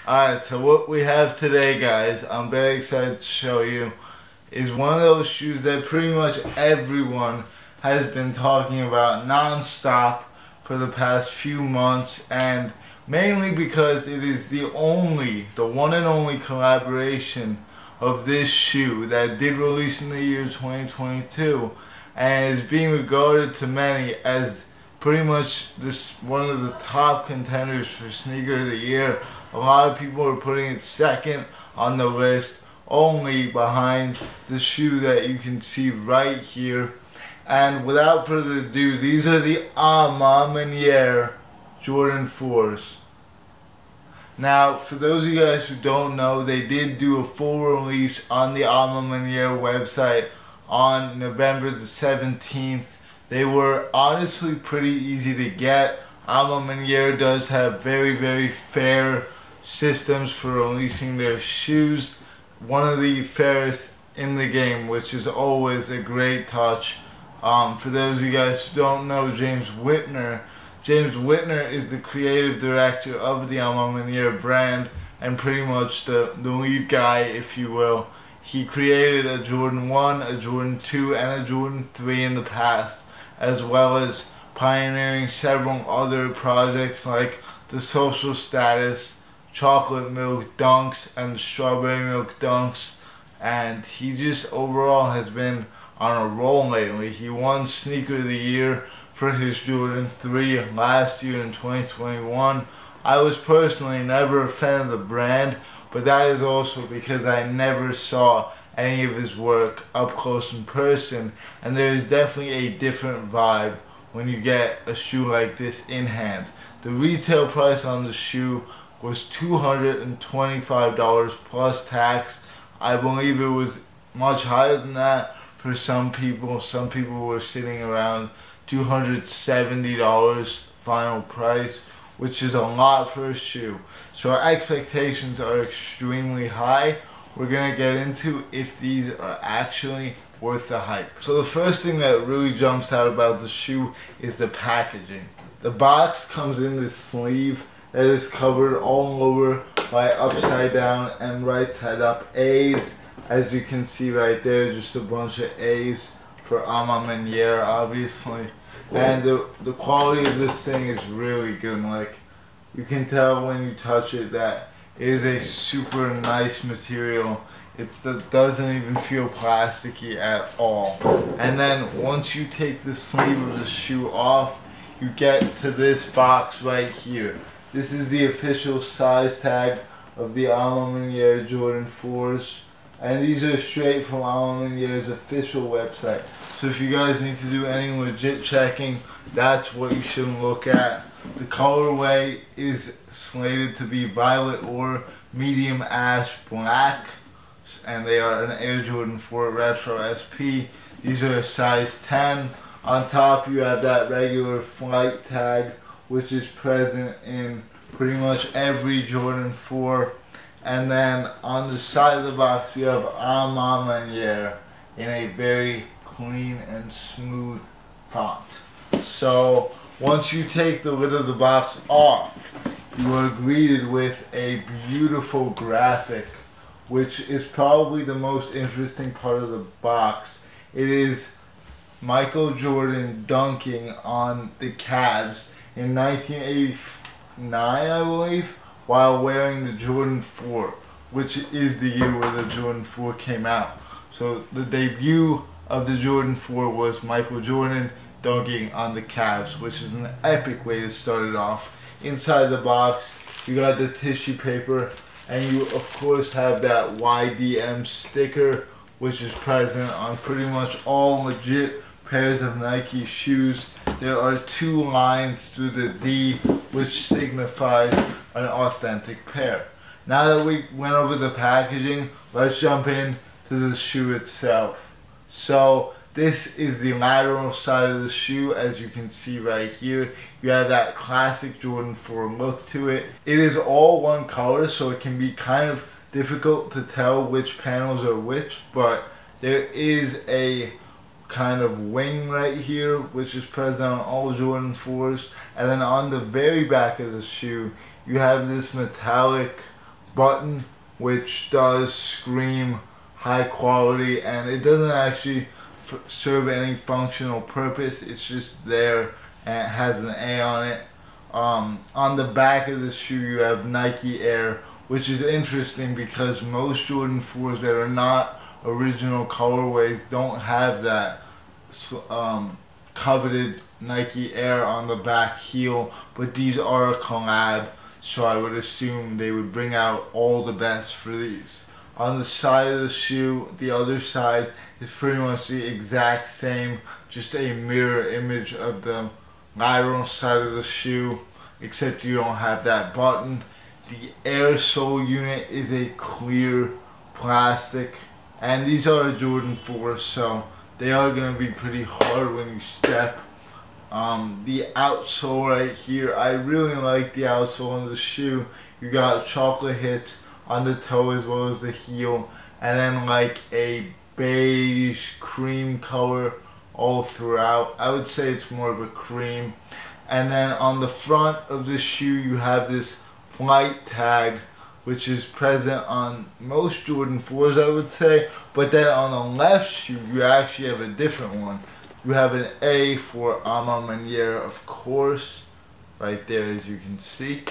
Alright, so what we have today, guys, I'm very excited to show you, is one of those shoes that pretty much everyone has been talking about non-stop for the past few months, and mainly because it is the one and only collaboration of this shoe that did release in the year 2022 and is being regarded to many as pretty much one of the top contenders for sneaker of the year. A lot of people are putting it second on the list, only behind the shoe that you can see right here. And without further ado, these are the A Ma Maniére Jordan 4s. Now, for those of you guys who don't know, they did do a full release on the A Ma Maniére website on November the 17th. They were honestly pretty easy to get. A Ma Maniére does have very fair systems for releasing their shoes. One of the fairest in the game, which is always a great touch. For those of you guys who don't know James Whitner is the creative director of the A Ma Maniére brand and pretty much the lead guy, if you will. He created a Jordan 1, a Jordan 2, and a Jordan 3 in the past, as well as pioneering several other projects like the Social Status, Chocolate Milk Dunks, and the Strawberry Milk Dunks. And he just overall has been on a roll lately. He won Sneaker of the Year for his Jordan 3 last year in 2021. I was personally never a fan of the brand, but that is also because I never saw any of his work up close in person, and there is definitely a different vibe when you get a shoe like this in hand. The retail price on the shoe was $225 plus tax. I believe it was much higher than that for some people. Some people were sitting around $270 final price, which is a lot for a shoe. So our expectations are extremely high. We're gonna get into if these are actually worth the hype. So the first thing that really jumps out about the shoe is the packaging. The box comes in this sleeve that is covered all over by upside down and right side up A's. As you can see right there, just a bunch of A's for A Ma Maniére, obviously. And the quality of this thing is really good. Like, you can tell when you touch it that it is a super nice material. It doesn't even feel plasticky at all. And then once you take the sleeve of the shoe off, you get to this box right here. This is the official size tag of the A Ma Maniére Jordan 4s. And these are straight from A Ma Maniére's official website. So if you guys need to do any legit checking, that's what you should look at. The colorway is slated to be violet or medium ash black, and they are an Air Jordan 4 Retro SP. These are a size 10. On top you have that regular flight tag, which is present in pretty much every Jordan 4. And then on the side of the box you have A Ma Maniére in a very clean and smooth font. So once you take the lid of the box off, you are greeted with a beautiful graphic, which is probably the most interesting part of the box. It is Michael Jordan dunking on the Cavs in 1989, I believe, while wearing the Jordan 4, which is the year where the Jordan 4 came out. So the debut of the Jordan 4 was Michael Jordan dunking on the Cavs, which is an epic way to start it off. Inside the box, you got the tissue paper, and you of course have that YDM sticker, which is present on pretty much all legit pairs of Nike shoes. There are two lines through the D, which signifies an authentic pair. Now that we went over the packaging, let's jump in to the shoe itself. So this is the lateral side of the shoe. As you can see right here, you have that classic Jordan 4 look to it. It is all one color, so it can be kind of difficult to tell which panels are which, but there is a kind of wing right here, which is present on all Jordan 4s. And then on the very back of the shoe, you have this metallic button, which does scream high quality, and it doesn't actually serve any functional purpose. It's just there and it has an A on it. On the back of the shoe you have Nike Air, which is interesting because most Jordan 4s that are not original colorways don't have that coveted Nike Air on the back heel, but these are a collab, so I would assume they would bring out all the best for these. On the side of the shoe, the other side is pretty much the exact same, just a mirror image of the lateral side of the shoe, except you don't have that button. The air sole unit is a clear plastic, and these are a Jordan 4, so they are going to be pretty hard when you step. The outsole right here, I really like the outsole on the shoe. You got chocolate hits on the toe as well as the heel, and then like a beige cream color all throughout. I would say it's more of a cream. And then on the front of the shoe you have this flight tag, which is present on most Jordan 4s, I would say, but then on the left shoe you actually have a different one. You have an A for A Ma Maniére, of course, right there as you can see,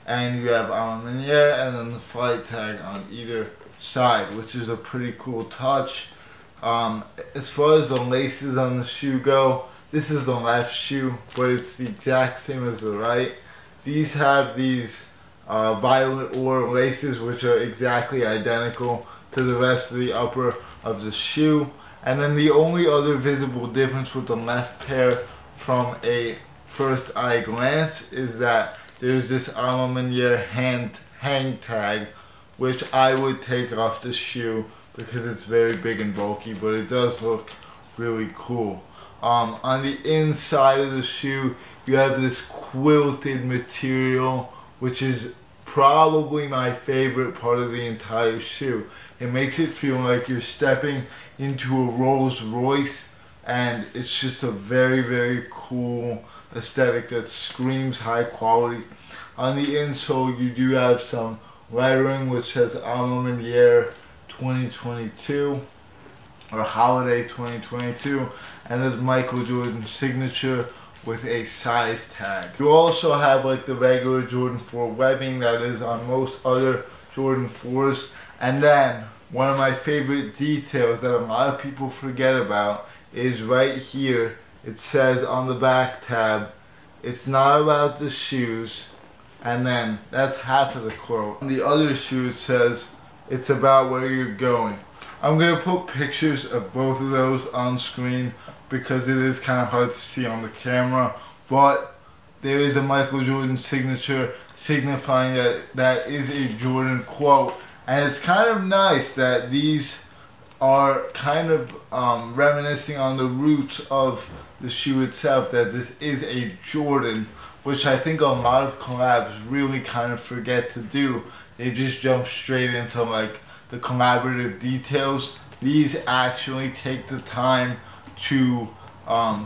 and you have A Ma Maniére and then the flight tag on either side, which is a pretty cool touch. As far as the laces on the shoe go, this is the left shoe, but it's the exact same as the right. These have these violet ore laces, which are exactly identical to the rest of the upper of the shoe. And then the only other visible difference with the left pair from a first eye glance is that there's this A Ma Maniére hang tag, which I would take off the shoe because it's very big and bulky, but it does look really cool. On the inside of the shoe you have this quilted material, which is probably my favorite part of the entire shoe. It makes it feel like you're stepping into a Rolls Royce, and it's just a very cool aesthetic that screams high quality. On the insole you do have some lettering which says A Ma Maniére 2022 or Holiday 2022, and the Michael Jordan signature with a size tag. You also have like the regular Jordan 4 webbing that is on most other Jordan 4s. And then one of my favorite details that a lot of people forget about is right here. It says on the back tab, it's not about the shoes, and then that's half of the quote. On the other shoe it says, it's about where you're going. I'm going to put pictures of both of those on screen because it is kind of hard to see on the camera, but there is a Michael Jordan signature signifying that that is a Jordan quote, and it's kind of nice that these are kind of reminiscing on the roots of the shoe itself, that this is a Jordan, which I think a lot of collabs really kind of forget to do. They just jump straight into like the collaborative details. These actually take the time to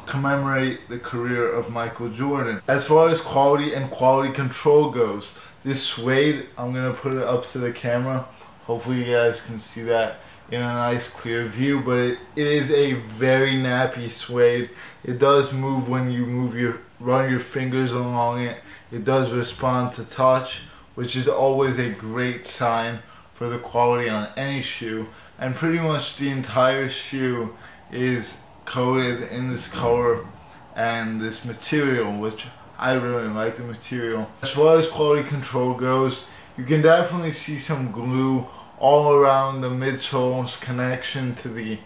commemorate the career of Michael Jordan. As far as quality and quality control goes, this suede, I'm going to put it up to the camera. Hopefully you guys can see that in a nice clear view, but it is a very nappy suede. It does move when you run your fingers along it. It does respond to touch, which is always a great sign for the quality on any shoe. And pretty much the entire shoe is coated in this color and this material, which I really like the material. As far as quality control goes, you can definitely see some glue all around the midsole's connection to the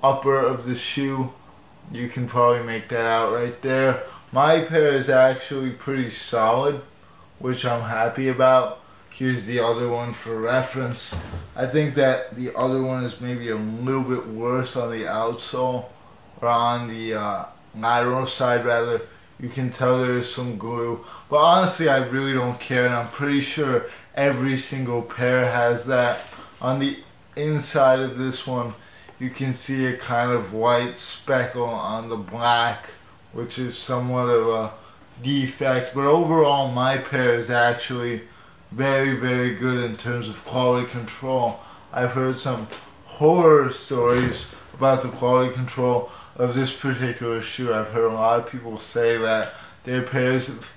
upper of the shoe. You can probably make that out right there. My pair is actually pretty solid, which I'm happy about. Here's the other one for reference. I think that the other one is maybe a little bit worse on the outsole, or on the lateral side rather. You can tell there's some glue, but honestly I really don't care, and I'm pretty sure every single pair has that. On the inside of this one you can see a kind of white speckle on the black, which is somewhat of a defect, but overall my pair is actually very, very good in terms of quality control. I've heard some horror stories about the quality control of this particular shoe. I've heard a lot of people say that their pairs have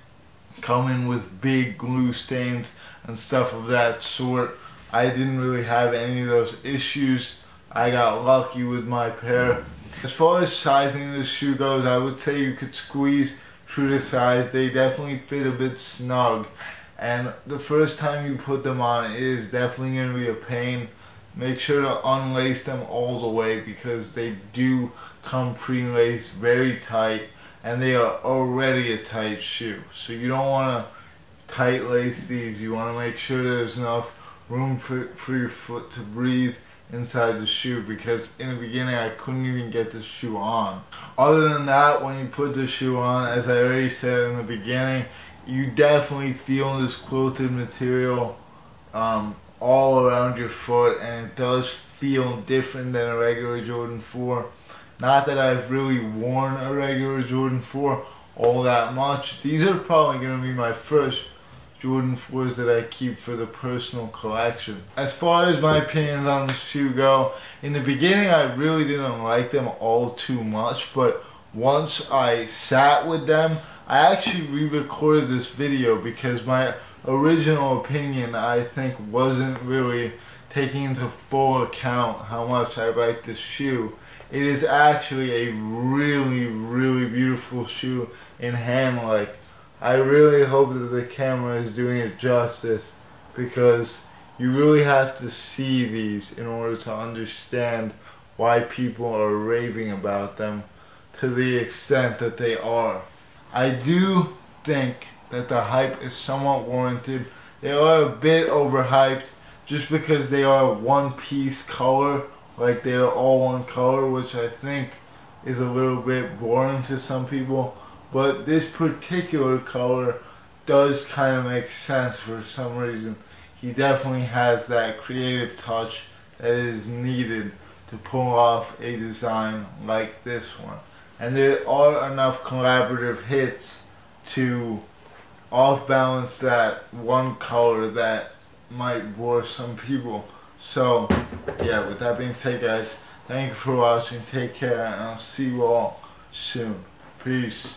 come in with big glue stains and stuff of that sort. I didn't really have any of those issues. I got lucky with my pair. As far as sizing the shoe goes, I would say you could squeeze through the size. They definitely fit a bit snug, and the first time you put them on, it is definitely going to be a pain. Make sure to unlace them all the way because they do come pre-laced very tight, and they are already a tight shoe. So you don't want to tight lace these. You want to make sure there's enough room for your foot to breathe inside the shoe, because in the beginning I couldn't even get the shoe on. Other than that, when you put the shoe on, as I already said in the beginning, you definitely feel this quilted material all around your foot, and it does feel different than a regular Jordan 4. Not that I've really worn a regular Jordan 4 all that much. These are probably going to be my first Jordan 4s that I keep for the personal collection. As far as my opinions on the shoe go, in the beginning I really didn't like them all too much, but once I sat with them, I actually re-recorded this video because my original opinion, I think, wasn't really taking into full account how much I like this shoe. It is actually a really, really beautiful shoe in hand. Like, I really hope that the camera is doing it justice, because you really have to see these in order to understand why people are raving about them to the extent that they are. I do think that the hype is somewhat warranted. They are a bit overhyped just because they are one piece color, like they are all one color, which I think is a little bit boring to some people. But this particular color does kind of make sense for some reason. He definitely has that creative touch that is needed to pull off a design like this one. And there are enough collaborative hits to off-balance that one color that might bore some people. So, yeah, with that being said, guys, thank you for watching. Take care, and I'll see you all soon. Peace.